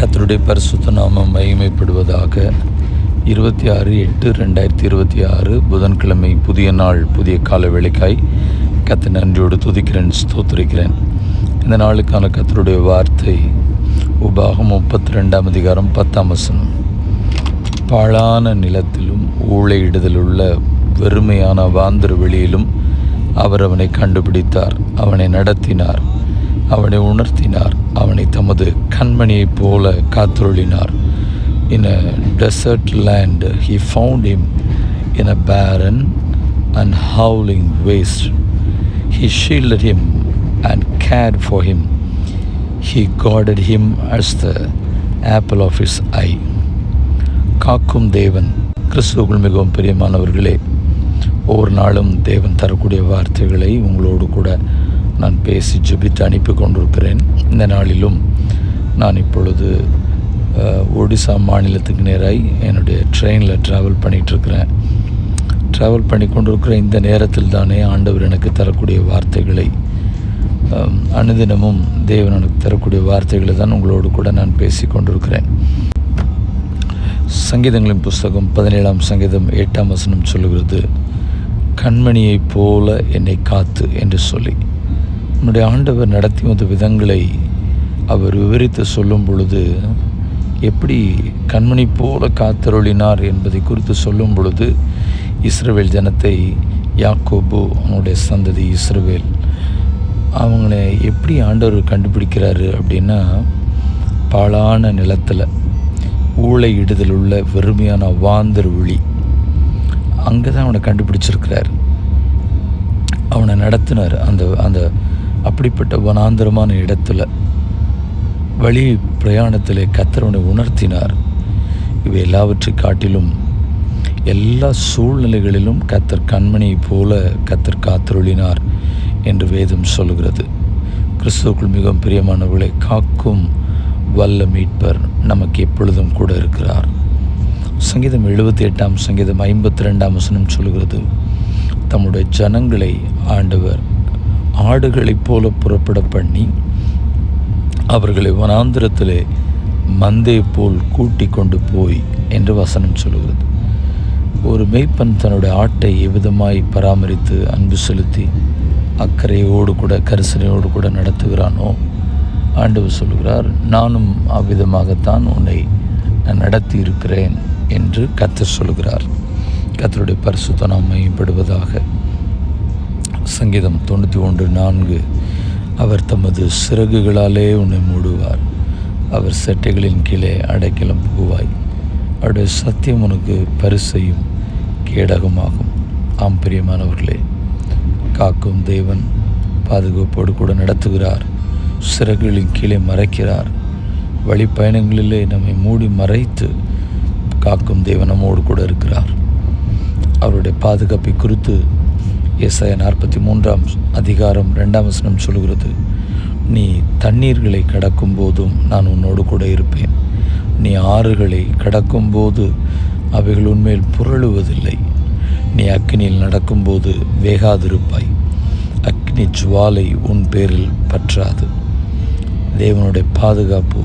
கர்த்தருடைய பரிசுத்த நாமம் மகிமைப்படுவதாக. 26/8/2026 புதன்கிழமை, புதிய நாள், புதிய கால வேளைக்காய் கர்த்தரை நன்றியோடு துதிக்கிறேன், ஸ்தோத்திரிக்கிறேன். இந்த நாளுக்கான கர்த்தருடைய வார்த்தை உபாகமம் 32:10. பாழான நிலத்திலும் ஊழையிடுதலுள்ள வெறுமையான வாந்திர வெளியிலும் அவர் அவனை கண்டுபிடித்தார், அவனை நடத்தினார், அவனை உணர்த்தினார், அவனை தமது கண்மணியைப் போல காத்தருளினார். In a desert land he found him, in a barren and howling waste. He shielded him and cared for him. He guarded him as the apple of his eye. காக்கும் தேவன். கிறிஸ்துவுக்குள் மிகவும் பிரியமானவர்களே, ஒவ்வொரு நாளும் தேவன் தரக்கூடிய வார்த்தைகளை உங்களோடு கூட நான் பேசி ஜெபித்து அனுப்பி கொண்டிருக்கிறேன். இந்த நாளிலும் நான் இப்பொழுது ஒடிசா மாநிலத்துக்கு நேராய் என்னுடைய ட்ரெயினில் ட்ராவல் பண்ணிகிட்ருக்கிறேன். ட்ராவல் பண்ணி கொண்டிருக்கிற இந்த நேரத்தில் தானே ஆண்டவர் எனக்கு தரக்கூடிய வார்த்தைகளை, அனுதினமும் தேவன் எனக்கு தரக்கூடிய வார்த்தைகளை தான் உங்களோடு கூட நான் பேசி கொண்டிருக்கிறேன். சங்கீதங்களின் புஸ்தகம் 17ஆம் சங்கீதம் 8ஆம் வசனம் சொல்லுகிறது, கண்மணியைப் போல என்னை காத்து என்று சொல்லி. என்னுடைய ஆண்டவர் நடத்தி வந்த விதங்களை அவர் விவரித்து சொல்லும் பொழுது, எப்படி கண்மணி போல காத்தருளினார் என்பதை குறித்து சொல்லும் பொழுது, இஸ்ரவேல் ஜனத்தை, யாக்கோபு அவனுடைய சந்ததி இஸ்ரவேல், அவங்கள எப்படி ஆண்டவர் கண்டுபிடிக்கிறாரு அப்படின்னா, பாழான நிலத்தில் ஊழையிடுதல் உள்ள வெறுமையான வாந்தர் விழி, அங்கே தான் அவனை கண்டுபிடிச்சிருக்கிறார். அவனை நடத்தினார். அந்த அப்படிப்பட்ட வனாந்தரமான இடத்துல வழி பிரயாணத்திலே கர்த்தர் அவனை உணர்த்தினார். இவை எல்லாவற்றை காட்டிலும் எல்லா சூழ்நிலைகளிலும் கர்த்தர் கண்மணியைப் போல கர்த்தர் காத்தருளினார் என்று வேதம் சொல்கிறது. கிறிஸ்துவுக்குள் மிகவும் பிரியமானவர்களை, காக்கும் வல்ல மீட்பர் நமக்கு எப்பொழுதும் கூட இருக்கிறார். சங்கீதம் 78ஆம் சங்கீதம் 52ஆம் வசனம் சொல்கிறது, தம்முடைய ஜனங்களை ஆண்டவர் ஆடுகளைப் போல புறப்பட பண்ணி அவர்களை வனாந்திரத்திலே மந்தை போல் கூட்டி கொண்டு போய் என்று வசனம் சொல்கிறது. ஒரு மேய்ப்பன் தன்னுடைய ஆட்டை எவ்விதமாய் பராமரித்து அன்பு செலுத்தி அக்கறையோடு கூட கரிசனையோடு கூட நடத்துகிறானோ, ஆண்டவர் சொல்கிறார், நானும் அவ்விதமாகத்தான் உன்னை நான் நடத்தி இருக்கிறேன் என்று கர்த்தர் சொல்கிறார். கர்த்தருடைய பரிசுத்த நாமம் மகிமைப்படுவதாக. சங்கீதம் 91:4, அவர் தமது சிறகுகளாலே உன்னை மூடுவார், அவர் செட்டைகளின் கீழே அடைக்கலம் புகுவாய், அவருடைய சத்தியம் உனக்கு பரிசையும் கேடகமாகும். ஆம் பிரியமானவர்களே, காக்கும் தேவன் பாதுகாப்போடு கூட நடத்துகிறார், சிறகுகளின் கீழே மறைக்கிறார். வழி பயணங்களிலே நம்மை மூடி மறைத்து காக்கும் தேவன் நம்மோடு கூட இருக்கிறார். அவருடைய பாதுகாப்பை குறித்து ஏசாயா 43ஆம் அதிகாரம் 2ஆம் வசனம் சொல்கிறது, நீ தண்ணீர்களை கடக்கும் போதும் நான் உன்னோடு கூட இருப்பேன், நீ ஆறுகளை கடக்கும் போது அவைகள் உன்மேல் புரளுவதில்லை, நீ அக்கினியில் நடக்கும்போது வேகாதிருப்பாய், அக்னி ஜுவாலை உன் பேரில் பற்றாது. தேவனுடைய பாதுகாப்பு,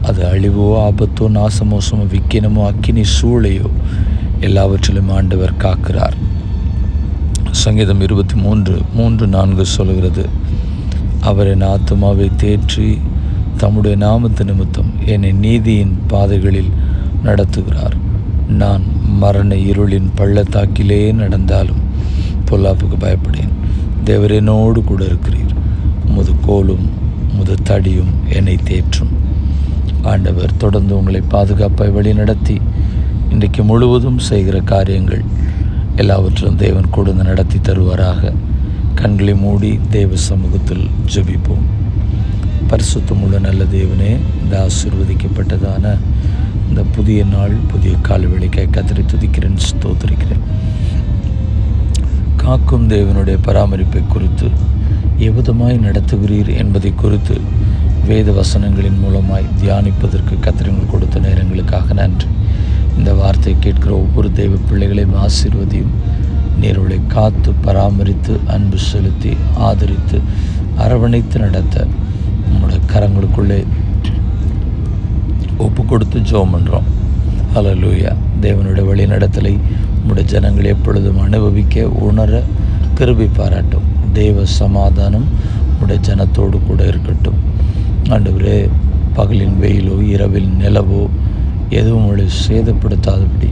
அது அழிவோ ஆபத்தோ நாசமோசமோ விக்கினமோ அக்கினி சூளையோ எல்லாவற்றிலும் ஆண்டவர் காக்கிறார். சங்கீதம் 23:3-4 சொல்கிறது, அவர் என் ஆத்துமாவை தேற்றி தம்முடைய நாமத்து நிமித்தம் என்னை நீதியின் பாதைகளில் நடத்துகிறார். நான் மரண இருளின் பள்ளத்தாக்கிலே நடந்தாலும் பொல்லாப்புக்கு பயப்படேன், தேவர் என்னோடு கூட இருக்கிறீர், உமது கோலும் உமது தடியும் என்னை தேற்றும். ஆண்டவர் தொடர்ந்து உங்களை பாதுகாப்பாய் வழி நடத்தி இன்றைக்கு முழுவதும் செய்கிற காரியங்கள் எல்லாவற்றிலும் தேவன் கூட நடத்தி தருவாராக. கண்களை மூடி தேவ சமூகத்தில் ஜெபிப்போம். பரிசுத்தமுள்ள நல்ல தேவனே, இந்த ஆசீர்வதிக்கப்பட்டதான இந்த புதிய நாள், புதிய கால வேளைக்காய் கர்த்தரை துதிக்கிறேன், ஸ்தோத்திரிக்கிறேன். காக்கும் தேவனுடைய பராமரிப்பை குறித்து எவ்விதமாய் நடத்துகிறீர் என்பதை குறித்து வேத வசனங்களின் மூலமாய் தியானிப்பதற்கு கர்த்தர் கொடுத்த நேரங்களுக்காக நன்றி. இந்த வார்த்தை கேட்கிற ஒவ்வொரு தெய்வ பிள்ளைகளையும் ஆசீர்வதியும். நீர்களை காத்து பராமரித்து அன்பு செலுத்தி ஆதரித்து அரவணைத்து நடத்த உங்களுடைய கரங்களுக்குள்ளே கொடுத்து ஜெபம் பண்ணுறோம். ஹல்லேலூயா. தேவனுடைய வழிநடத்தலை உம்முடைய ஜனங்கள் எப்பொழுதும் அனுபவிக்க உணர கிருபை பாராட்டும். தேவ சமாதானம் உம்முடைய ஜனத்தோடு கூட இருக்கட்டும். ஆண்டவரே, பகலின் வெயிலோ இரவில் நிலவோ எதுவும் உங்களை சேதப்படுத்தாதபடி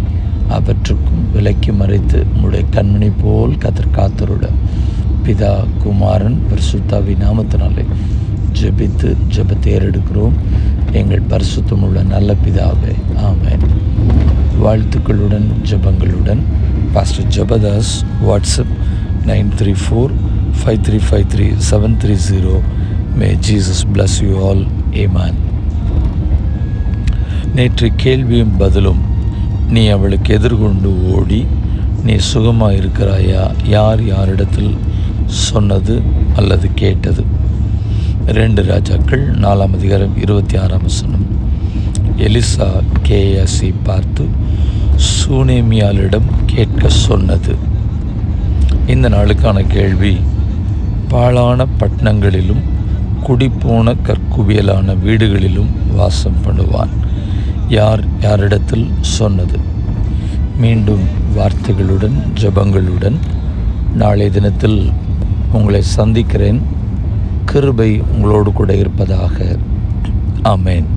அவற்றுக்கும் விலக்கி மறைத்து உம்முடைய கண்மணி போல் காத்தருட பிதா குமாரன் பரிசுத்தாவி நாமத்தினாலே ஜெபித்து ஜெபத்தை ஏறெடுக்கிறோம். எங்கள் பரிசுத்தமுள்ள நல்ல பிதாவே, ஆமென். வாழ்த்துக்களுடன் ஜெபங்களுடன் pastor Jebadas. WhatsApp 934-5353-730. May Jesus bless you all. ஆமென். நேற்று கேள்வியும் பதிலும். நீ அவளுக்கு எதிர்கொண்டு ஓடி நீ சுகமாக இருக்கிறாயா? யார் யாரிடத்தில் சொன்னது அல்லது கேட்டது? 2 ராஜாக்கள் 4ஆம் அதிகாரம் 26ஆம் வசனம். எலிசா கேயாசி பார்த்து சூனேமியாளிடம் கேட்க சொன்னது. இந்த நாளுக்கான கேள்வி: பாழான பட்டணங்களிலும் குடிப்போன கற்குவியலான வீடுகளிலும் வாசம் பண்ணுவான். யார் யாரிடத்தில் சொன்னது? மீண்டும் வார்த்தைகளுடன் ஜெபங்களுடன் நாளை தினத்தில் உங்களை சந்திக்கிறேன். கிருபை உங்களோடு கூட இருப்பதாக. ஆமென்.